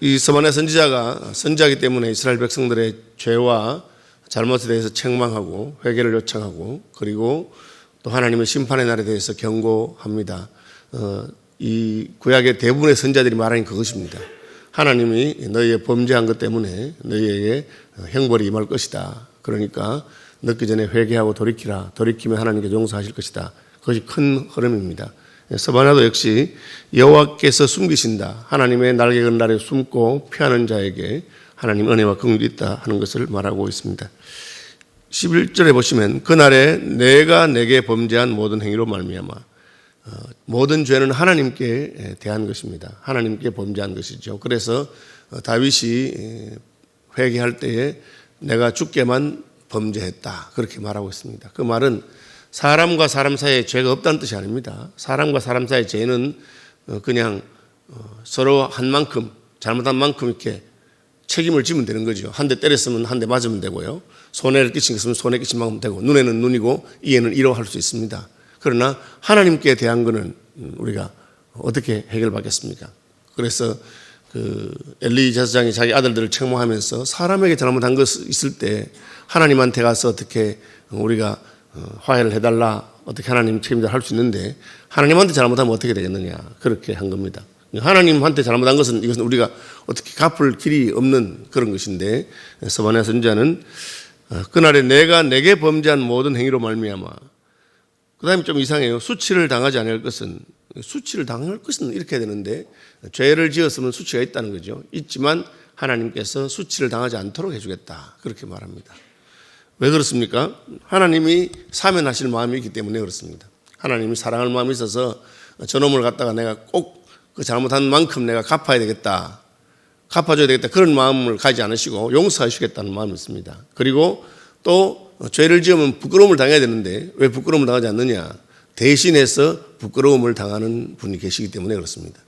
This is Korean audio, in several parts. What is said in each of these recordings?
이 스바냐 선지자가 선지자이기 때문에 이스라엘 백성들의 죄와 잘못에 대해서 책망하고 회개를 요청하고 그리고 또 하나님의 심판의 날에 대해서 경고합니다. 이 구약의 대부분의 선지자들이 말하는 그것입니다. 하나님이 너희의 범죄한 것 때문에 너희에게 형벌이 임할 것이다. 그러니까 늦기 전에 회개하고 돌이키라. 돌이키면 하나님께 용서하실 것이다. 그것이 큰 흐름입니다. 스바냐도 역시 여호와께서 숨기신다. 하나님의 날개 건 날에 숨고 피하는 자에게 하나님 은혜와 긍휼이 있다 하는 것을 말하고 있습니다. 11절에 보시면 그날에 내가 내게 범죄한 모든 행위로 말미암아 모든 죄는 하나님께 대한 것입니다. 하나님께 범죄한 것이죠. 그래서 다윗이 회개할 때에 내가 주께만 범죄했다 그렇게 말하고 있습니다. 그 말은 사람과 사람 사이에 죄가 없다는 뜻이 아닙니다. 사람과 사람 사이의 죄는 그냥 서로 한 만큼 잘못한 만큼 이렇게 책임을 지면 되는 거죠. 한 대 때렸으면 한 대 맞으면 되고요. 손해를 끼친 것은 손해 끼친 만큼 되고 눈에는 눈이고 이에는 이로 할 수 있습니다. 그러나 하나님께 대한 것은 우리가 어떻게 해결받겠습니까? 그래서 엘리 제사장이 자기 아들들을 책망하면서 사람에게 잘못한 것 있을 때 하나님한테 가서 어떻게 우리가 화해를 해달라 어떻게 하나님 책임자 할 수 있는데 하나님한테 잘못하면 어떻게 되겠느냐 그렇게 한 겁니다. 하나님한테 잘못한 것은 이것은 우리가 어떻게 갚을 길이 없는 그런 것인데 스바냐 선지자는 그날에 내가 내게 범죄한 모든 행위로 말미암아 그 다음에 좀 이상해요. 수치를 당하지 않을 것은 이렇게 해야 되는데 죄를 지었으면 수치가 있다는 거죠. 있지만 하나님께서 수치를 당하지 않도록 해주겠다 그렇게 말합니다. 왜 그렇습니까? 하나님이 사면하실 마음이 있기 때문에 그렇습니다. 하나님이 사랑할 마음이 있어서 저놈을 갖다가 내가 꼭 그 잘못한 만큼 내가 갚아야 되겠다. 갚아줘야 되겠다. 그런 마음을 가지지 않으시고 용서해 주겠다는 마음이 있습니다. 그리고 또 죄를 지으면 부끄러움을 당해야 되는데 왜 부끄러움을 당하지 않느냐. 대신해서 부끄러움을 당하는 분이 계시기 때문에 그렇습니다.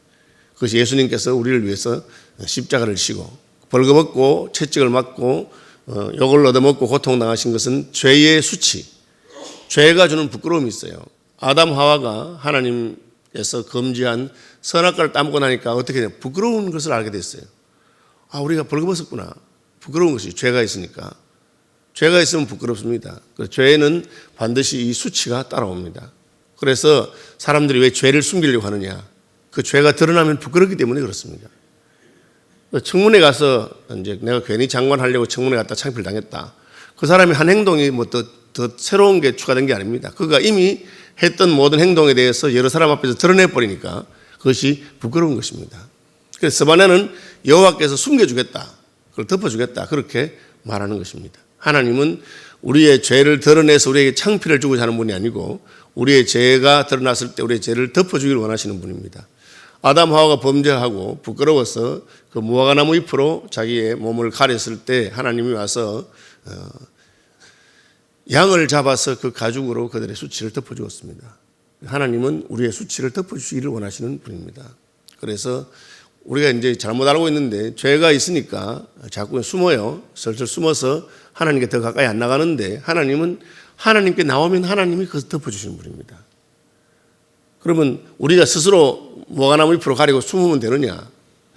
그것이 예수님께서 우리를 위해서 십자가를 지고 벌거벗고 채찍을 맞고 욕을 얻어먹고 고통당하신 것은 죄의 수치, 죄가 주는 부끄러움이 있어요. 아담 하와가 하나님께서 금지한 선악과를 따먹고 나니까 어떻게 돼요? 부끄러운 것을 알게 됐어요. 아, 우리가 벌거벗었구나. 부끄러운 것이 죄가 있으니까. 죄가 있으면 부끄럽습니다. 죄는 반드시 이 수치가 따라옵니다. 그래서 사람들이 왜 죄를 숨기려고 하느냐? 그 죄가 드러나면 부끄럽기 때문에 그렇습니다. 청문회 가서 이제 내가 괜히 장관하려고 청문회 갔다 창피를 당했다. 그 사람이 한 행동이 뭐 더 새로운 게 추가된 게 아닙니다. 그가 이미 했던 모든 행동에 대해서 여러 사람 앞에서 드러내버리니까 그것이 부끄러운 것입니다. 그래서 스바냐는 여호와께서 숨겨주겠다. 그걸 덮어주겠다. 그렇게 말하는 것입니다. 하나님은 우리의 죄를 드러내서 우리에게 창피를 주고자 하는 분이 아니고 우리의 죄가 드러났을 때 우리의 죄를 덮어주기를 원하시는 분입니다. 아담 하와가 범죄하고 부끄러워서 그 무화과나무 잎으로 자기의 몸을 가렸을 때 하나님이 와서 양을 잡아서 그 가죽으로 그들의 수치를 덮어주었습니다. 하나님은 우리의 수치를 덮어주시기를 원하시는 분입니다. 그래서 우리가 이제 잘못 알고 있는데 죄가 있으니까 자꾸 숨어요. 슬슬 숨어서 하나님께 더 가까이 안 나가는데 하나님은 하나님께 나오면 하나님이 그것을 덮어주시는 분입니다. 그러면 우리가 스스로 무화과나무 잎으로 가리고 숨으면 되느냐?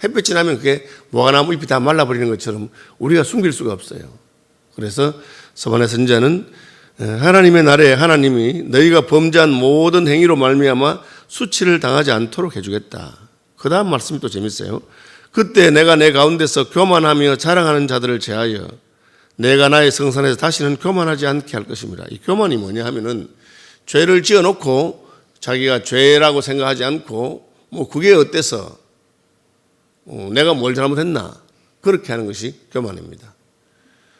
햇볕이 나면 그게 무화과나무 잎이 다 말라버리는 것처럼 우리가 숨길 수가 없어요. 그래서 스바냐 선지자는 하나님의 날에 하나님이 너희가 범죄한 모든 행위로 말미암아 수치를 당하지 않도록 해주겠다. 그 다음 말씀이 또 재밌어요. 그때 내가 내 가운데서 교만하며 자랑하는 자들을 제하여 내가 나의 성산에서 다시는 교만하지 않게 할 것입니다. 이 교만이 뭐냐 하면은 죄를 지어놓고 자기가 죄라고 생각하지 않고 뭐 그게 어때서 내가 뭘 잘못했나 그렇게 하는 것이 교만입니다.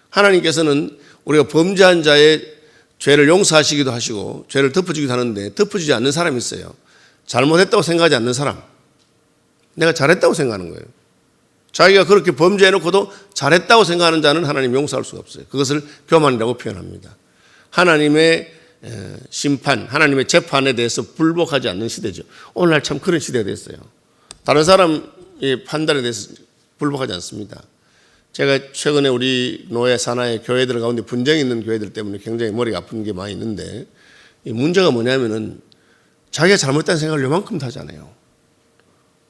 하나님께서는 우리가 범죄한 자의 죄를 용서하시기도 하시고 죄를 덮어주기도 하는데 덮어주지 않는 사람이 있어요. 잘못했다고 생각하지 않는 사람. 내가 잘했다고 생각하는 거예요. 자기가 그렇게 범죄해놓고도 잘했다고 생각하는 자는 하나님 용서할 수가 없어요. 그것을 교만이라고 표현합니다. 하나님의 심판, 하나님의 재판에 대해서 불복하지 않는 시대죠. 오늘날 참 그런 시대가 됐어요. 다른 사람의 판단에 대해서 불복하지 않습니다. 제가 최근에 우리 노예 산하의 교회들 가운데 분쟁이 있는 교회들 때문에 굉장히 머리가 아픈 게 많이 있는데 이 문제가 뭐냐면은 자기가 잘못했다는 생각을 요만큼도 하지 않아요.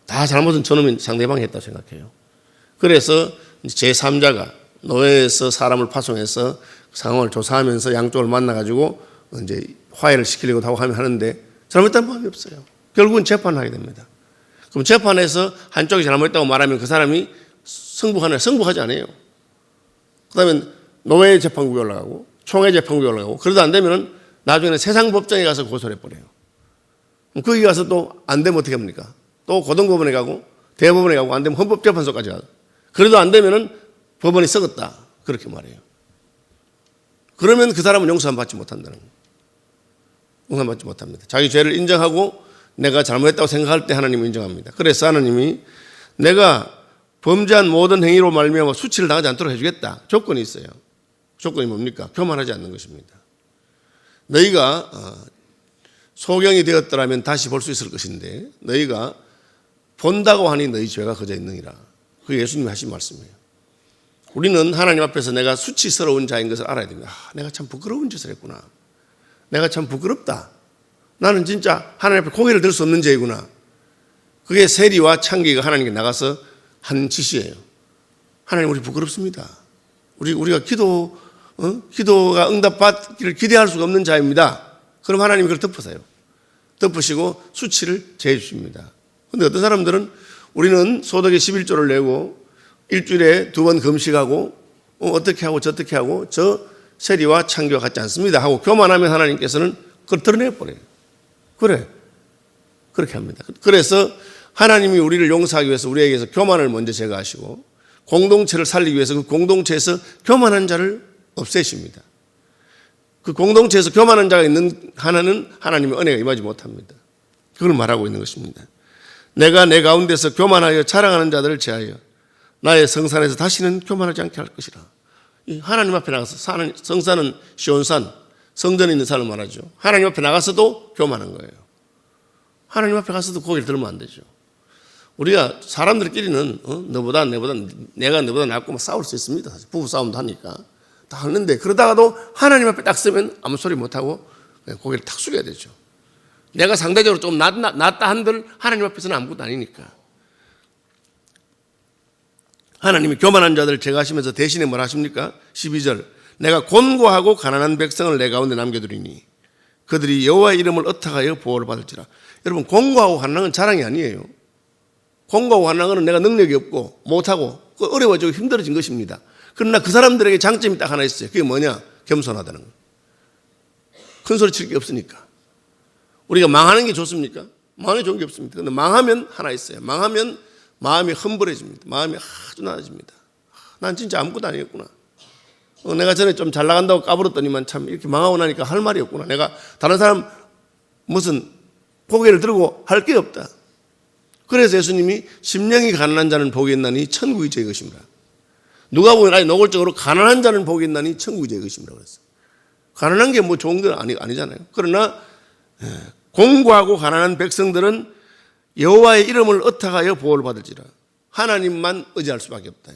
다 잘못은 저놈이 상대방이 했다고 생각해요. 그래서 제3자가 노예에서 사람을 파송해서 상황을 조사하면서 양쪽을 만나가지고 이제 화해를 시키려고 하고 하는데 잘못했다는 마음이 없어요. 결국은 재판을 하게 됩니다. 그럼 재판에서 한쪽이 잘못했다고 말하면 그 사람이 승부하지 않아요. 그 다음에 노예 재판국에 올라가고 총회 재판국에 올라가고 그러다 안 되면 나중에는 세상법정에 가서 고소를 해버려요. 그럼 거기 가서 또 안 되면 어떻게 합니까? 또 고등법원에 가고 대법원에 가고 안 되면 헌법재판소까지 가고 그래도 안 되면 법원이 썩었다. 그렇게 말해요. 그러면 그 사람은 용서받지 못한다는 거예요. 용서받지 못합니다. 자기 죄를 인정하고 내가 잘못했다고 생각할 때 하나님은 인정합니다. 그래서 하나님이 내가 범죄한 모든 행위로 말미암아 수치를 당하지 않도록 해주겠다. 조건이 있어요. 조건이 뭡니까? 교만하지 않는 것입니다. 너희가 소경이 되었더라면 다시 볼 수 있을 것인데 너희가 본다고 하니 너희 죄가 거저 있느니라. 그게 예수님이 하신 말씀이에요. 우리는 하나님 앞에서 내가 수치스러운 자인 것을 알아야 됩니다. 내가 참 부끄러운 짓을 했구나. 내가 참 부끄럽다. 나는 진짜 하나님 앞에 고개를 들 수 없는 죄이구나. 그게 세리와 창기가 하나님께 나가서 한 짓이에요. 하나님 우리 부끄럽습니다. 우리가 기도가 응답받기를 기대할 수가 없는 자입니다. 그럼 하나님이 그걸 덮으세요. 덮으시고 수치를 제해 주십니다. 그런데 어떤 사람들은 우리는 소득의 11조를 내고 일주일에 2번 금식하고 어떻게 하고 저떻게 하고 저 세리와 창기와 같지 않습니다 하고 교만하면 하나님께서는 그걸 드러내버려요. 그래. 그렇게 합니다. 그래서 하나님이 우리를 용서하기 위해서 우리에게서 교만을 먼저 제거하시고 공동체를 살리기 위해서 그 공동체에서 교만한 자를 없애십니다. 그 공동체에서 교만한 자가 있는 하나는 하나님의 은혜가 임하지 못합니다. 그걸 말하고 있는 것입니다. 내가 내 가운데서 교만하여 자랑하는 자들을 제하여 나의 성산에서 다시는 교만하지 않게 할 것이라. 하나님 앞에 나가서 사는 성산은 시온산, 성전에 있는 산을 말하죠. 하나님 앞에 나가서도 교만한 거예요. 하나님 앞에 가서도 고개를 들면 안 되죠. 우리가 사람들끼리는 내가 너보다 낫고 막 싸울 수 있습니다. 부부 싸움도 하니까 다 하는데 그러다가도 하나님 앞에 딱 서면 아무 소리 못하고 고개를 탁 숙여야 되죠. 내가 상대적으로 좀 낫다 한들 하나님 앞에서는 아무것도 아니니까. 하나님이 교만한 자들을 제거하시면서 대신에 뭘 하십니까? 12절 내가 곤고하고 가난한 백성을 내 가운데 남겨두리니 그들이 여호와의 이름을 의탁하여 보호를 받을지라. 여러분 곤고하고 가난한 건 자랑이 아니에요. 곤고하고 가난한 건 내가 능력이 없고 못하고 어려워지고 힘들어진 것입니다. 그러나 그 사람들에게 장점이 딱 하나 있어요. 그게 뭐냐? 겸손하다는 거예요. 큰 소리 칠 게 없으니까. 우리가 망하는 게 좋습니까? 망하는 게 좋은 게 없습니다. 그런데 망하면 하나 있어요. 망하면 마음이 험불해집니다. 마음이 아주 낮아집니다. 난 진짜 아무것도 아니었구나. 내가 전에 좀 잘 나간다고 까불었더니만 참 이렇게 망하고 나니까 할 말이 없구나. 내가 다른 사람 무슨 고개를 들고 할 게 없다. 그래서 예수님이 심령이 가난한 자는 복이 있나니 천국이 제 것입니다. 누가 보면 아니 노골적으로 가난한 자는 복이 있나니 천국이 제 것입니다. 그랬어요. 가난한 게 뭐 좋은 건 아니잖아요. 그러나 공고하고 가난한 백성들은 여호와의 이름을 의탁하여 보호를 받을지라. 하나님만 의지할 수밖에 없다.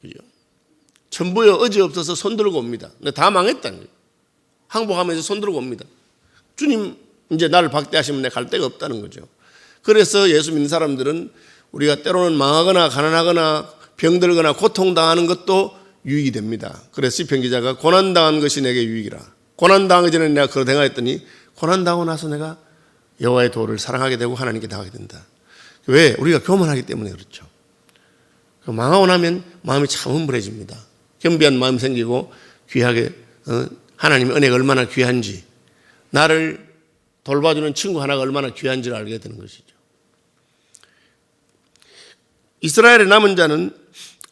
그죠? 전부여 의지 없어서 손들고 옵니다. 근데 다 망했다는 거예요. 항복하면서 손들고 옵니다. 주님 이제 나를 박대하시면 내가 갈 데가 없다는 거죠. 그래서 예수 믿는 사람들은 우리가 때로는 망하거나 가난하거나 병들거나 고통당하는 것도 유익이 됩니다. 그래서 시편 기자가 고난당한 것이 내게 유익이라. 고난당하기 전에 내가 그걸 행하였더니 고난당하고 나서 내가 여호와의 도를 사랑하게 되고 하나님께 나가게 된다. 왜? 우리가 교만하기 때문에 그렇죠. 망하고 나면 마음이 참 humble 해집니다. 겸비한 마음이 생기고 귀하게 하나님의 은혜가 얼마나 귀한지 나를 돌봐주는 친구 하나가 얼마나 귀한지를 알게 되는 것이죠. 이스라엘의 남은 자는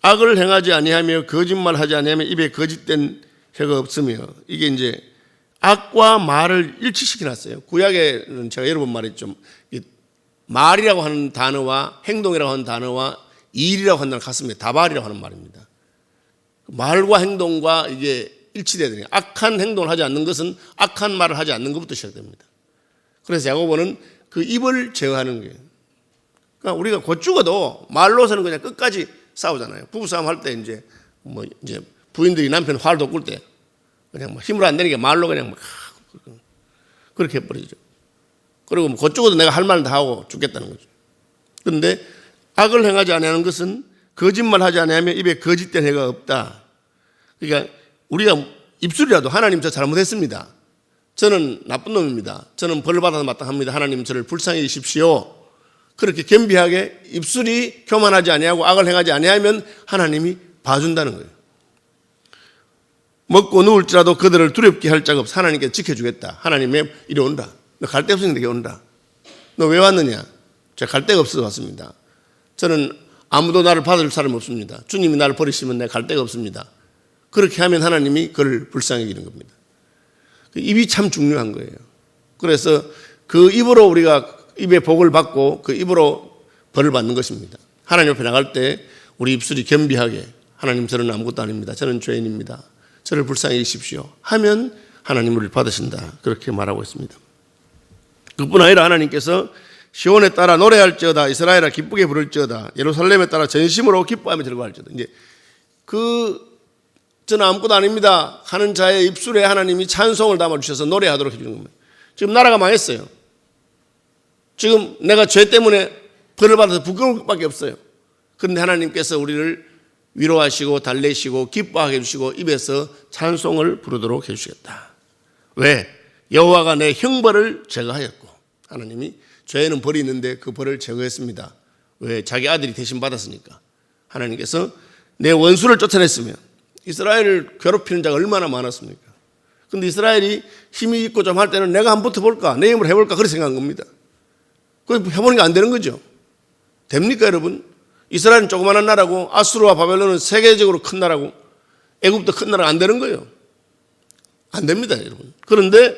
악을 행하지 아니하며 거짓말하지 아니하며 입에 거짓된 혀가 없으며 이게 이제 악과 말을 일치시켜 놨어요. 구약에는 제가 여러 번 말했죠. 말이라고 하는 단어와 행동이라고 하는 단어와 일이라고 하는 단어가 같습니다. 다발이라고 하는 말입니다. 말과 행동과 이게 일치돼야 되니까 악한 행동을 하지 않는 것은 악한 말을 하지 않는 것부터 시작됩니다. 그래서 야고보는 그 입을 제어하는 거예요. 그러니까 우리가 곧 죽어도 말로서는 그냥 끝까지 싸우잖아요. 부부싸움 할 때 이제 부인들이 남편 화를 돋굴 때 그냥 힘으로 안 되니까 말로 그냥 그렇게 해버리죠. 그리고 곧 죽어도 내가 할 말은 다 하고 죽겠다는 거죠. 그런데 악을 행하지 아니하는 것은 거짓말하지 아니하면 입에 거짓된 해가 없다. 그러니까 우리가 입술이라도 하나님 저 잘못했습니다. 저는 나쁜 놈입니다. 저는 벌 받아서 마땅합니다. 하나님 저를 불쌍히 여기십시오. 그렇게 겸비하게 입술이 교만하지 아니하고 악을 행하지 아니하면 하나님이 봐준다는 거예요. 먹고 누울지라도 그들을 두렵게 할 자가 없어. 하나님께 지켜주겠다. 하나님의 이리 온다. 너 갈 데 없으니까 여기 온다. 너 왜 왔느냐? 제가 갈 데가 없어서 왔습니다. 저는 아무도 나를 받을 사람이 없습니다. 주님이 나를 버리시면 내가 갈 데가 없습니다. 그렇게 하면 하나님이 그를 불쌍히 여기는 겁니다. 입이 참 중요한 거예요. 그래서 그 입으로 우리가 입의 복을 받고 그 입으로 벌을 받는 것입니다. 하나님 앞에 나갈 때 우리 입술이 겸비하게 하나님 저는 아무것도 아닙니다. 저는 죄인입니다. 저를 불쌍히 여기십시오 하면 하나님 우리를 받으신다. 그렇게 말하고 있습니다. 그뿐 아니라 하나님께서 시온에 따라 노래할지어다 이스라엘아 기쁘게 부를지어다 예루살렘에 따라 전심으로 기뻐하며 즐거워할지어다. 이제 저는 아무것도 아닙니다 하는 자의 입술에 하나님이 찬송을 담아주셔서 노래하도록 해주는 겁니다. 지금 나라가 망했어요. 지금 내가 죄 때문에 벌을 받아서 부끄러울 것밖에 없어요. 그런데 하나님께서 우리를 위로하시고 달래시고 기뻐하게 해주시고 입에서 찬송을 부르도록 해주시겠다. 왜? 여호와가 내 형벌을 제거하였고 하나님이 죄에는 벌이 있는데 그 벌을 제거했습니다. 왜? 자기 아들이 대신 받았으니까. 하나님께서 내 원수를 쫓아냈으면 이스라엘을 괴롭히는 자가 얼마나 많았습니까? 그런데 이스라엘이 힘이 있고 좀 할 때는 내가 한번 붙어볼까? 내 힘으로 해볼까? 그렇게 생각한 겁니다. 그거 해보니까 안 되는 거죠. 됩니까 여러분? 이스라엘은 조그마한 나라고 아수르와 바벨론은 세계적으로 큰 나라고 애굽도 큰 나라가 안 되는 거예요. 안 됩니다 여러분. 그런데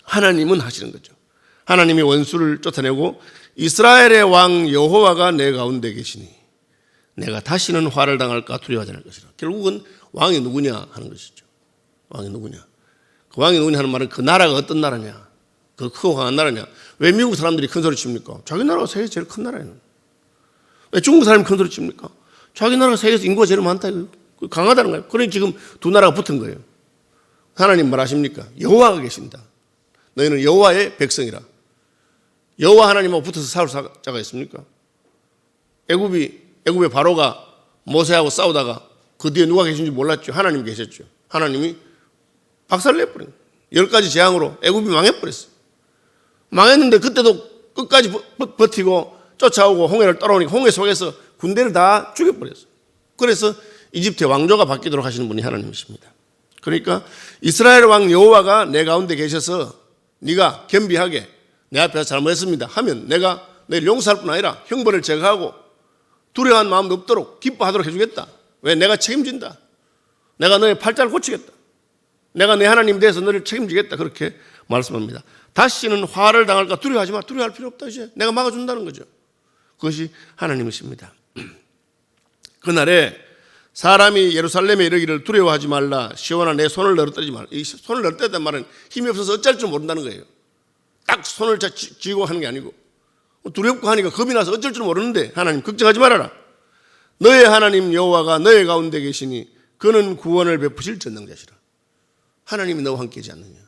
하나님은 하시는 거죠. 하나님이 원수를 쫓아내고 이스라엘의 왕 여호와가 내 가운데 계시니 내가 다시는 화를 당할까 두려워하지 않을 것이라. 결국은 왕이 누구냐 하는 것이죠. 왕이 누구냐. 그 왕이 누구냐 하는 말은 그 나라가 어떤 나라냐. 그 크고 강한 나라냐. 왜 미국 사람들이 큰 소리 칩니까? 자기 나라가 세계에서 제일 큰 나라예요. 왜 중국 사람이 큰 소리 칩니까? 자기 나라가 세계에서 인구가 제일 많다. 강하다는 거예요. 그러니 지금 두 나라가 붙은 거예요. 하나님 말하십니까? 여호와가 계신다. 너희는 여호와의 백성이라. 여호와 하나님하고 붙어서 싸울 자가 있습니까? 애굽의 바로가 모세하고 싸우다가 그 뒤에 누가 계신지 몰랐죠. 하나님 계셨죠. 하나님이 박살내버린 10가지 재앙으로 애굽이 망해버렸어요. 망했는데 그때도 끝까지 버티고 쫓아오고 홍해를 따라오니까 홍해 속에서 군대를 다 죽여버렸어요. 그래서 이집트의 왕조가 바뀌도록 하시는 분이 하나님이십니다. 그러니까 이스라엘 왕 여호와가 내 가운데 계셔서 네가 겸비하게 내 앞에서 잘못했습니다 하면 내가 너희를 용서할 뿐 아니라 형벌을 제거하고 두려워하는 마음도 없도록 기뻐하도록 해주겠다. 왜? 내가 책임진다. 내가 너의 팔자를 고치겠다. 내가 내 하나님 대해서 너를 책임지겠다. 그렇게 말씀합니다. 다시는 화를 당할까 두려워하지 마. 두려워할 필요 없다. 이제 내가 막아준다는 거죠. 그것이 하나님이십니다. 그날에 사람이 예루살렘에 이르기를 두려워하지 말라. 시온아 내 손을 너르뜨리지 말라. 이 손을 너르뜨렸단 말은 힘이 없어서 어쩔 줄 모른다는 거예요. 딱 손을 쥐고 하는 게 아니고 두렵고 하니까 겁이 나서 어쩔 줄 모르는데 하나님 걱정하지 말아라. 너의 하나님 여호와가 너의 가운데 계시니 그는 구원을 베푸실 전능자시라. 하나님이 너와 함께하지 않느냐.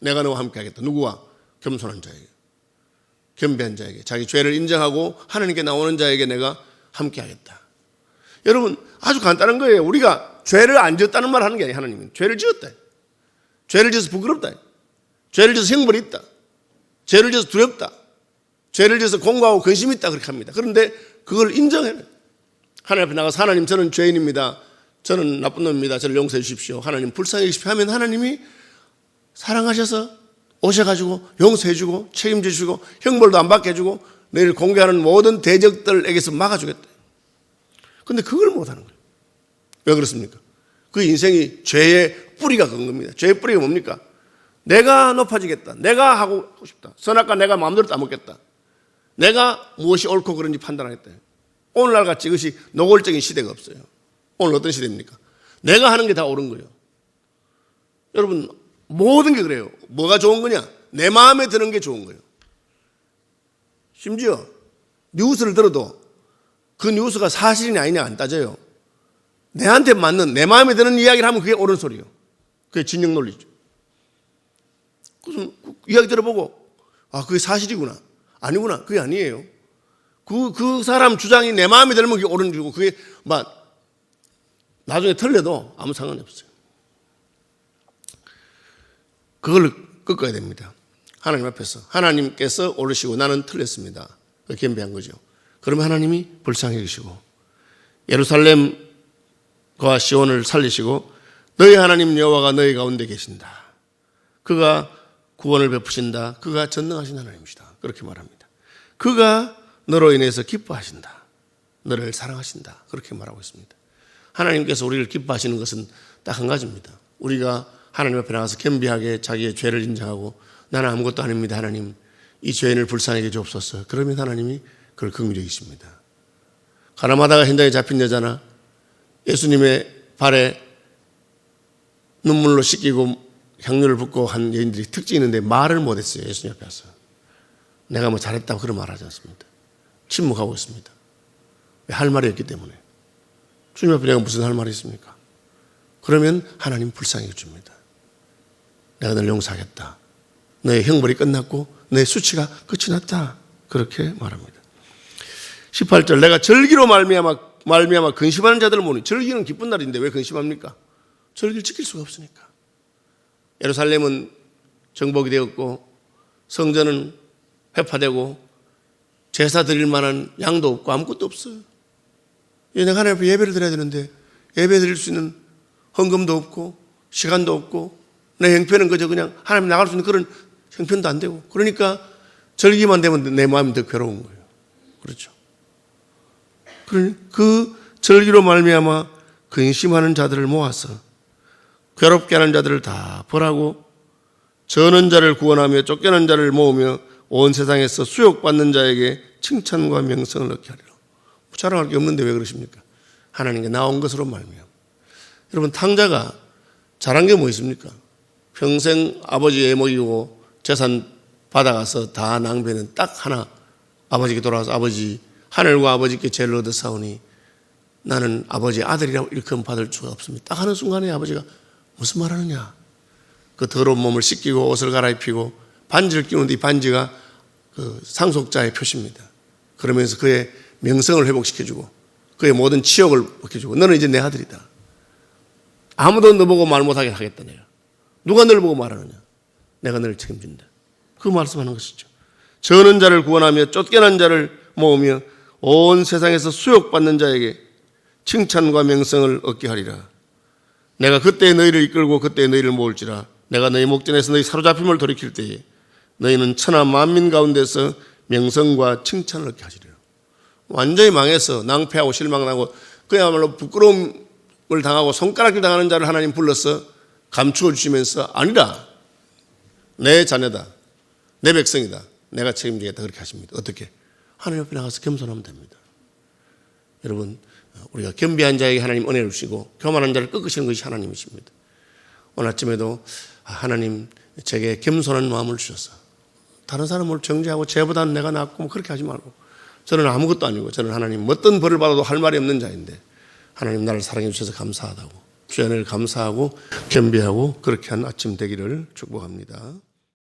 내가 너와 함께하겠다. 누구와? 겸손한 자에게, 겸비한 자에게, 자기 죄를 인정하고 하나님께 나오는 자에게 내가 함께하겠다. 여러분 아주 간단한 거예요. 우리가 죄를 안 지었다는 말 하는 게 아니에요. 하나님은 죄를 지었다. 죄를 지어서 부끄럽다. 죄를 지어서 형벌이 있다. 죄를 지어서 두렵다. 죄를 지어서 공고하고 근심이 있다. 그렇게 합니다. 그런데 그걸 인정해요. 하나님 앞에 나가서 하나님 저는 죄인입니다. 저는 나쁜 놈입니다. 저를 용서해 주십시오. 하나님 불쌍히 여기십시오 하면 하나님이 사랑하셔서 오셔가지고 용서해 주고 책임져 주시고 형벌도 안 받게 해주고 너희를 공개하는 모든 대적들에게서 막아주겠다. 그런데 그걸 못하는 거예요. 왜 그렇습니까? 그 인생이 죄의 뿌리가 그런 겁니다. 죄의 뿌리가 뭡니까? 내가 높아지겠다. 내가 하고 싶다. 선악과 내가 마음대로 따먹겠다. 내가 무엇이 옳고 그른지 판단하겠다. 오늘날 같이 이것이 노골적인 시대가 없어요. 오늘 어떤 시대입니까? 내가 하는 게 다 옳은 거예요. 여러분 모든 게 그래요. 뭐가 좋은 거냐? 내 마음에 드는 게 좋은 거예요. 심지어 뉴스를 들어도 그 뉴스가 사실이냐 아니냐 안 따져요. 내한테 맞는 내 마음에 드는 이야기를 하면 그게 옳은 소리예요. 그게 진영 논리죠. 그래서 이야기 들어보고 아 그게 사실이구나. 아니구나. 그게 아니에요. 그 사람 주장이 내 마음에 들면 그게 옳은 줄이고 그게 막 나중에 틀려도 아무 상관이 없어요. 그걸 꺾어야 됩니다. 하나님 앞에서 하나님께서 옳으시고 나는 틀렸습니다. 겸비한 거죠. 그러면 하나님이 불쌍히 여기시고 예루살렘과 시온을 살리시고 너희 하나님 여호와가 너희 가운데 계신다. 그가 구원을 베푸신다. 그가 전능하신 하나님이시다. 그렇게 말합니다. 그가 너로 인해서 기뻐하신다. 너를 사랑하신다. 그렇게 말하고 있습니다. 하나님께서 우리를 기뻐하시는 것은 딱 한 가지입니다. 우리가 하나님 앞에 나가서 겸비하게 자기의 죄를 인정하고 나는 아무것도 아닙니다. 하나님 이 죄인을 불쌍하게 주옵소서. 그러면 하나님이 그걸 긍휼히 여기십니다. 가늠하다가 현장에 잡힌 여자나 예수님의 발에 눈물로 씻기고 향유를 붓고 한 여인들이 특징이 있는데 말을 못했어요. 예수님 앞에 와서 내가 뭐 잘했다고 그런 말 하지 않습니다. 침묵하고 있습니다. 왜? 할 말이 없기 때문에. 주님 앞에 내가 무슨 할 말이 있습니까? 그러면 하나님 불쌍히 줍니다. 내가 너를 용서하겠다. 너의 형벌이 끝났고 너의 수치가 끝이 났다. 그렇게 말합니다. 18절 내가 절기로 말미암아 근심하는 자들을 모으니 절기는 기쁜 날인데 왜 근심합니까? 절기를 지킬 수가 없으니까. 예루살렘은 정복이 되었고 성전은 회파되고 제사 드릴 만한 양도 없고 아무것도 없어요. 내가 하나님 앞에 예배를 드려야 되는데 예배 드릴 수 있는 헌금도 없고 시간도 없고 내 형편은 그저 그냥 하나님 나갈 수 있는 그런 형편도 안 되고 그러니까 절기만 되면 내 마음이 더 괴로운 거예요. 그렇죠. 그 절기로 말미암아 근심하는 자들을 모아서 괴롭게 하는 자들을 다 벌하고 저는 자를 구원하며 쫓겨난 자를 모으며 온 세상에서 수욕받는 자에게 칭찬과 명성을 얻게 하리라. 자랑할 게 없는데 왜 그러십니까? 하나님께 나온 것으로 말미암아. 여러분 탕자가 잘한 게 뭐 있습니까? 평생 아버지 애 먹이고 재산 받아가서 다 낭비는 딱 하나 아버지께 돌아와서 아버지 하늘과 아버지께 죄를 얻어 싸우니 나는 아버지의 아들이라고 일컬음 받을 수가 없습니다. 딱 하는 순간에 아버지가 무슨 말 하느냐. 그 더러운 몸을 씻기고 옷을 갈아입히고 반지를 끼우는데 이 반지가 그 상속자의 표시입니다. 그러면서 그의 명성을 회복시켜주고 그의 모든 치욕을 벗겨주고 너는 이제 내 아들이다. 아무도 너 보고 말 못하게 하겠다 내가. 누가 너를 보고 말하느냐. 내가 너를 책임진다. 그 말씀하는 것이죠. 저는 자를 구원하며 쫓겨난 자를 모으며 온 세상에서 수욕받는 자에게 칭찬과 명성을 얻게 하리라. 내가 그때 너희를 이끌고 그때 너희를 모을지라. 내가 너희 목전에서 너희 사로잡힘을 돌이킬 때에 너희는 천하 만민 가운데서 명성과 칭찬을 얻게 하시리라. 완전히 망해서 낭패하고 실망하고 그야말로 부끄러움을 당하고 손가락질 당하는 자를 하나님 불러서 감추어 주시면서 아니라 내 자녀다. 내 백성이다. 내가 책임지겠다. 그렇게 하십니다. 어떻게? 하나님 앞에 나가서 겸손하면 됩니다. 여러분 우리가 겸비한 자에게 하나님 은혜를 주시고 교만한 자를 꺾으시는 것이 하나님이십니다. 오늘 아침에도 하나님 제게 겸손한 마음을 주셔서 다른 사람을 정죄하고 쟤보다는 내가 낫고 뭐 그렇게 하지 말고 저는 아무것도 아니고 저는 하나님 어떤 벌을 받아도 할 말이 없는 자인데 하나님 나를 사랑해 주셔서 감사하다고 주연을 감사하고 겸비하고 그렇게 한 아침 되기를 축복합니다.